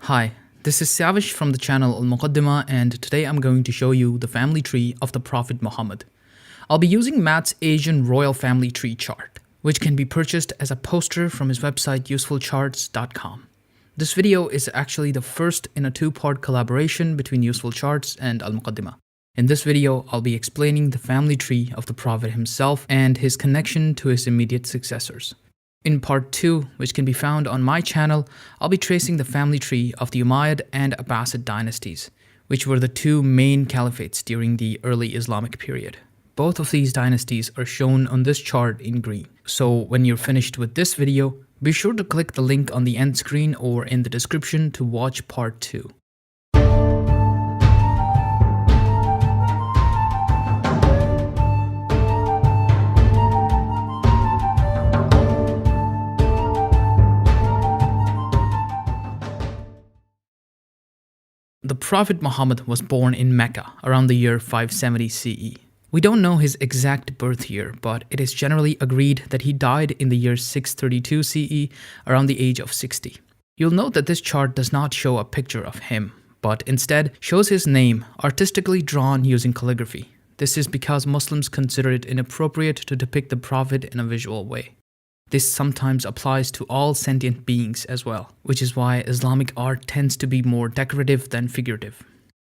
Hi, this is Savish from the channel Al Muqaddimah, and today I'm going to show you the family tree of the Prophet Muhammad. I'll be using Matt's Asian royal family tree chart, which can be purchased as a poster from his website usefulcharts.com. This video is actually the first in a two-part collaboration between Useful Charts and Al Muqaddimah. In this video, I'll be explaining the family tree of the Prophet himself and his connection to his immediate successors. In part 2, which can be found on my channel, I'll be tracing the family tree of the Umayyad and Abbasid dynasties, which were the two main caliphates during the early Islamic period. Both of these dynasties are shown on this chart in green. So when you're finished with this video, be sure to click the link on the end screen or in the description to watch part 2. The Prophet Muhammad was born in Mecca around the year 570 CE. We don't know his exact birth year, but it is generally agreed that he died in the year 632 CE around the age of 60. You'll note that this chart does not show a picture of him, but instead shows his name artistically drawn using calligraphy. This is because Muslims consider it inappropriate to depict the Prophet in a visual way. This sometimes applies to all sentient beings as well, which is why Islamic art tends to be more decorative than figurative.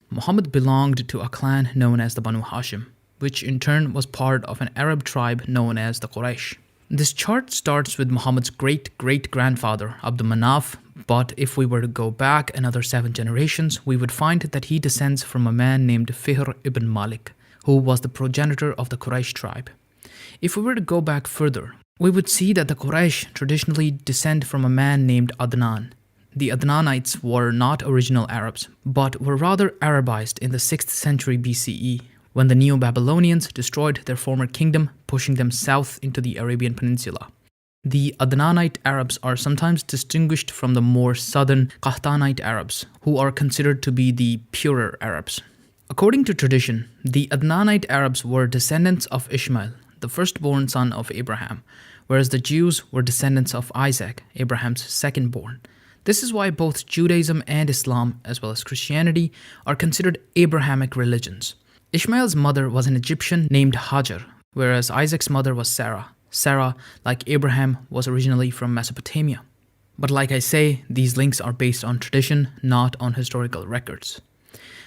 Muhammad belonged to a clan known as the Banu Hashim, which in turn was part of an Arab tribe known as the Quraysh. This chart starts with Muhammad's great-great-grandfather Abd Manaf, but if we were to go back another 7 generations, we would find that he descends from a man named Fihr ibn Malik, who was the progenitor of the Quraysh tribe. If we were to go back further, we would see that the Quraysh traditionally descend from a man named Adnan. The Adnanites were not original Arabs, but were rather Arabized in the 6th century BCE, when the Neo-Babylonians destroyed their former kingdom, pushing them south into the Arabian Peninsula. The Adnanite Arabs are sometimes distinguished from the more southern Qahtanite Arabs, who are considered to be the purer Arabs. According to tradition, the Adnanite Arabs were descendants of Ishmael, the firstborn son of Abraham, whereas the Jews were descendants of Isaac, Abraham's secondborn. This is why both Judaism and Islam, as well as Christianity, are considered Abrahamic religions. Ishmael's mother was an Egyptian named Hajar, whereas Isaac's mother was Sarah. Sarah, like Abraham, was originally from Mesopotamia. But like I say, these links are based on tradition, not on historical records.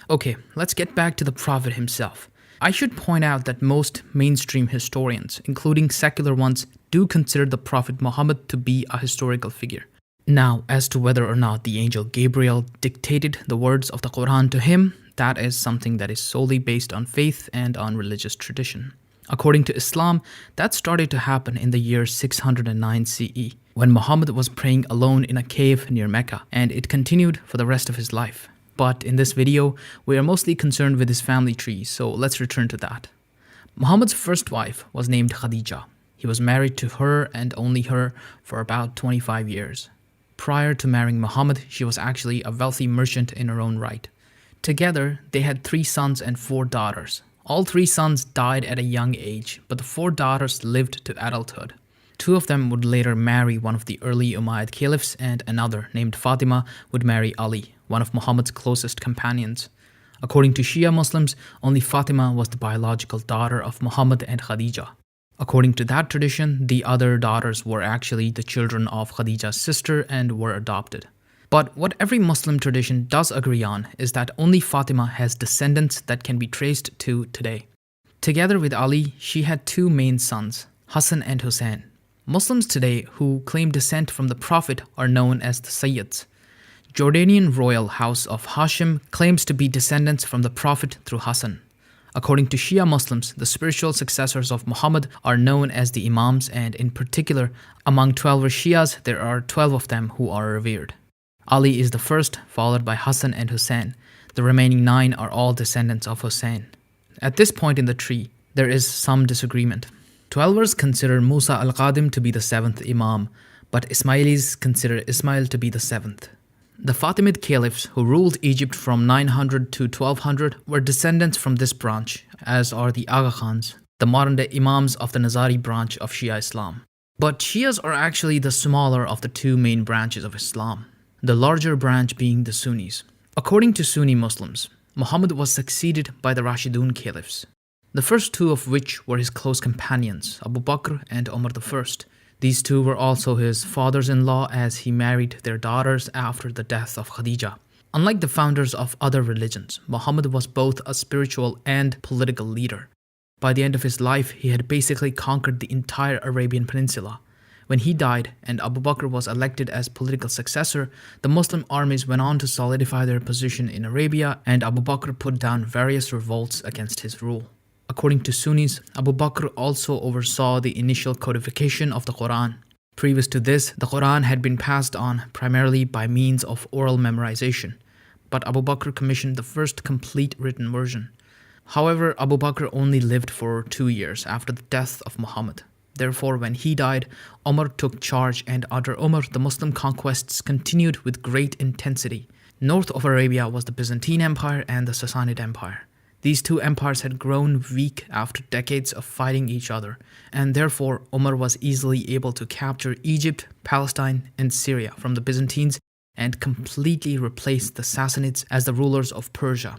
Okay, let's get back to the Prophet himself. I should point out that most mainstream historians, including secular ones, do consider the Prophet Muhammad to be a historical figure. Now, as to whether or not the angel Gabriel dictated the words of the Quran to him, that is something that is solely based on faith and on religious tradition. According to Islam, that started to happen in the year 609 CE, when Muhammad was praying alone in a cave near Mecca, and it continued for the rest of his life. But in this video, we are mostly concerned with his family tree, so let's return to that. Muhammad's first wife was named Khadija. He was married to her and only her for about 25 years. Prior to marrying Muhammad, she was actually a wealthy merchant in her own right. Together, they had 3 sons and 4 daughters. All 3 sons died at a young age, but the 4 daughters lived to adulthood. 2 of them would later marry one of the early Umayyad caliphs, and another, named Fatima, would marry Ali, one of Muhammad's closest companions. According to Shia Muslims, only Fatima was the biological daughter of Muhammad and Khadija. According to that tradition, the other daughters were actually the children of Khadija's sister and were adopted. But what every Muslim tradition does agree on is that only Fatima has descendants that can be traced to today. Together with Ali, she had 2 main sons, Hassan and Hussein. Muslims today who claim descent from the Prophet are known as the Sayyids. Jordanian royal house of Hashim claims to be descendants from the Prophet through Hassan. According to Shia Muslims, the spiritual successors of Muhammad are known as the Imams, and in particular, among 12 Shias, there are 12 of them who are revered. Ali is the first, followed by Hassan and Hussein. The remaining 9 are all descendants of Hussein. At this point in the tree, there is some disagreement. Twelvers consider Musa al-Qadim to be the 7th Imam, but Ismailis consider Ismail to be the 7th. The Fatimid caliphs who ruled Egypt from 900 to 1200 were descendants from this branch, as are the Agha Khans, the modern-day Imams of the Nizari branch of Shia Islam. But Shias are actually the smaller of the 2 main branches of Islam. the larger branch being the Sunnis. According to Sunni Muslims, Muhammad was succeeded by the Rashidun caliphs, the first two of which were his close companions, Abu Bakr and Umar I. These two were also his fathers-in-law as he married their daughters after the death of Khadija. Unlike the founders of other religions, Muhammad was both a spiritual and political leader. By the end of his life, he had basically conquered the entire Arabian Peninsula. When he died and Abu Bakr was elected as political successor, the Muslim armies went on to solidify their position in Arabia, and Abu Bakr put down various revolts against his rule. According to Sunnis, Abu Bakr also oversaw the initial codification of the Quran. Previous to this, the Quran had been passed on primarily by means of oral memorization, but Abu Bakr commissioned the first complete written version. However, Abu Bakr only lived for 2 years after the death of Muhammad. Therefore, when he died, Umar took charge, and under Umar, the Muslim conquests continued with great intensity. North of Arabia was the Byzantine Empire and the Sassanid Empire. These two empires had grown weak after decades of fighting each other, and therefore Umar was easily able to capture Egypt, Palestine, and Syria from the Byzantines and completely replace the Sassanids as the rulers of Persia.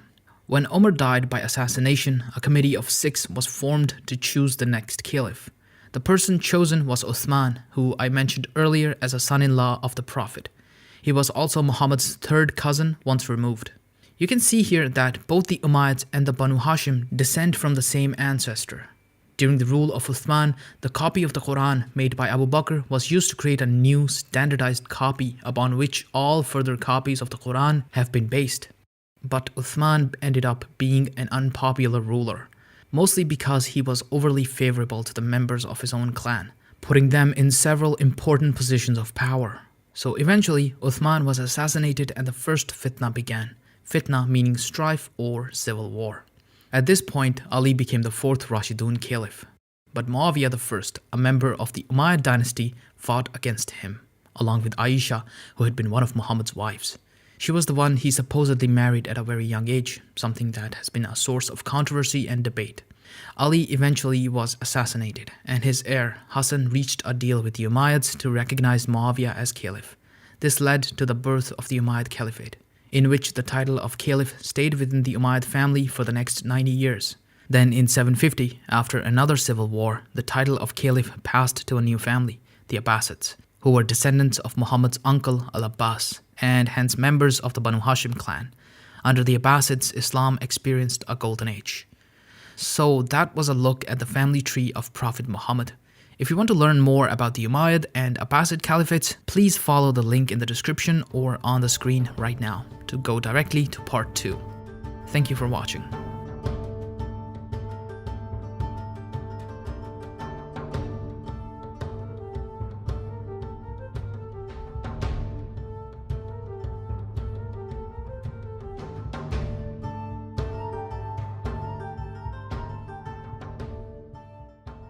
When Umar died by assassination, a committee of 6 was formed to choose the next caliph. The person chosen was Uthman, who I mentioned earlier as a son-in-law of the Prophet. He was also Muhammad's third cousin once removed. You can see here that both the Umayyads and the Banu Hashim descend from the same ancestor. During the rule of Uthman, the copy of the Quran made by Abu Bakr was used to create a new standardized copy upon which all further copies of the Quran have been based. But Uthman ended up being an unpopular ruler, mostly because he was overly favorable to the members of his own clan, putting them in several important positions of power. So eventually, Uthman was assassinated and the first fitna began. Fitna meaning strife or civil war. At this point, Ali became the 4th Rashidun Caliph. But Muawiyah I, a member of the Umayyad dynasty, fought against him, along with Aisha, who had been one of Muhammad's wives. She was the one he supposedly married at a very young age, something that has been a source of controversy and debate. Ali eventually was assassinated, and his heir, Hassan, reached a deal with the Umayyads to recognize Muawiyah as caliph. This led to the birth of the Umayyad Caliphate, in which the title of caliph stayed within the Umayyad family for the next 90 years. Then in 750, after another civil war, the title of caliph passed to a new family, the Abbasids, who were descendants of Muhammad's uncle Al-Abbas, and hence members of the Banu Hashim clan. Under the Abbasids, Islam experienced a golden age. So that was a look at the family tree of Prophet Muhammad. If you want to learn more about the Umayyad and Abbasid caliphates, please follow the link in the description or on the screen right now to go directly to part 2. Thank you for watching.